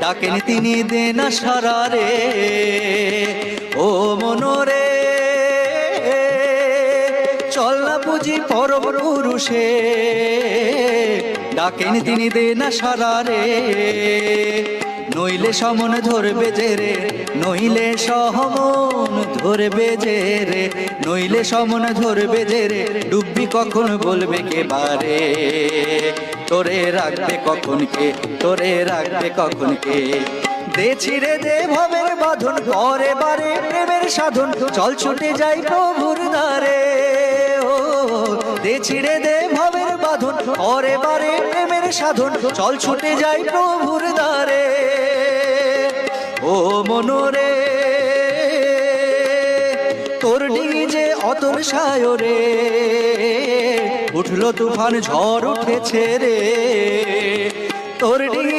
ডাকেন তিনি দেন সারা রে। ও মনোরে চল না পুজি পরম পুরুষে, ডাকেন তিনি দেন সারা রে। নইলে সমন ধরবে যে রে, নইলে সমন ধরবে যে রে, নইলে সমন ধরবে যে রে। ডুববি কখন বলবে কে বারে, তোরে রাখবে কখন কে, তোরে রাখবে কখন কে। দে ছিড়ে দে ভবের বাঁধন, করে বারে প্রেমের সাধন, চল ছুটে যাই প্রভুর দ্বারে। ও দে ছিড়ে দে ভবের বাঁধন, করে বারে প্রেমের সাধন, চল ছুটে যাই প্রভুর দ্বারে। ও মনোরে তোর ডিঙি যে অতল সায়রে, উঠলো তুফান ঝড় উঠেছে রে। তোর ডিঙি